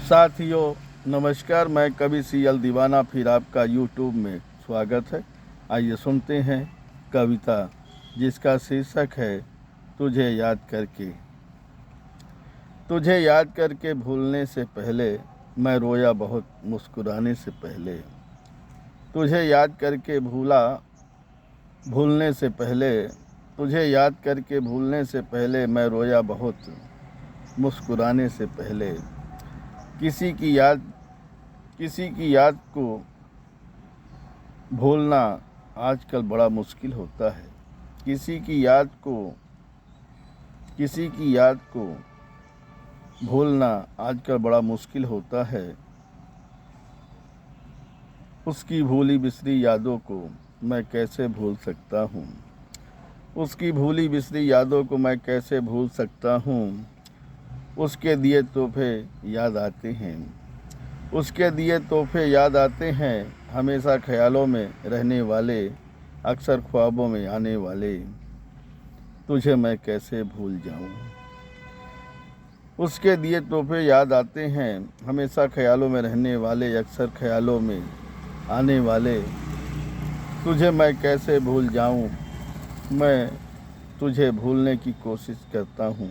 साथियों नमस्कार, मैं कवि सीएल दीवाना फिर आपका यूट्यूब में स्वागत है। आइए सुनते हैं कविता जिसका शीर्षक है तुझे याद करके। तुझे याद करके भूलने से पहले मैं रोया बहुत मुस्कुराने से पहले। तुझे याद करके भूलने से पहले तुझे याद करके भूलने से पहले मैं रोया बहुत मुस्कुराने से पहले। किसी की याद को भूलना आजकल बड़ा मुश्किल होता है। किसी की याद को भूलना आजकल बड़ा मुश्किल होता है। उसकी भूली बिसरी यादों को मैं कैसे भूल सकता हूँ। उसकी भूली बिसरी यादों को मैं कैसे भूल सकता हूँ। उसके दिए तोहफे याद आते हैं। उसके दिए तोहफे याद आते हैं, हमेशा ख्यालों में रहने वाले, अक्सर ख्वाबों में आने वाले। तुझे मैं कैसे भूल जाऊं। उसके दिए तोहफे याद आते हैं, हमेशा ख्यालों में रहने वाले, अक्सर ख्यालों में आने वाले। तुझे मैं कैसे भूल जाऊं। मैं तुझे भूलने की कोशिश करता हूं,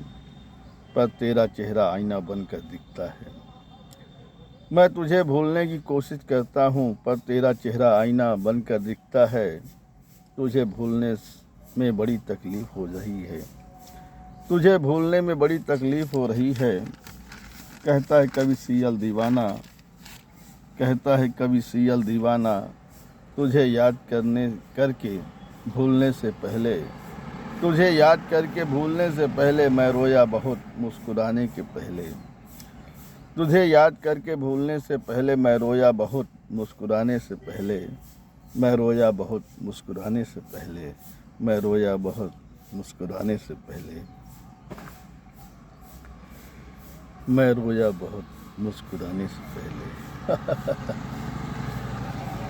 पर तेरा चेहरा आईना बनकर दिखता है। मैं तुझे भूलने की कोशिश करता हूँ, पर तेरा चेहरा आईना बनकर दिखता है। तुझे भूलने में बड़ी तकलीफ़ हो रही है। तुझे भूलने में बड़ी तकलीफ़ हो रही है। कहता है कवि सीएल दीवाना, कहता है कवि सीएल दीवाना। तुझे याद करके भूलने से पहले, तुझे याद करके भूलने से पहले मैं रोया बहुत मुस्कुराने के पहले। तुझे याद करके भूलने से पहले मैं रोया बहुत मुस्कुराने से पहले। मैं रोया बहुत मुस्कुराने से पहले। मैं रोया बहुत मुस्कुराने से पहले। मैं रोया बहुत मुस्कुराने से पहले।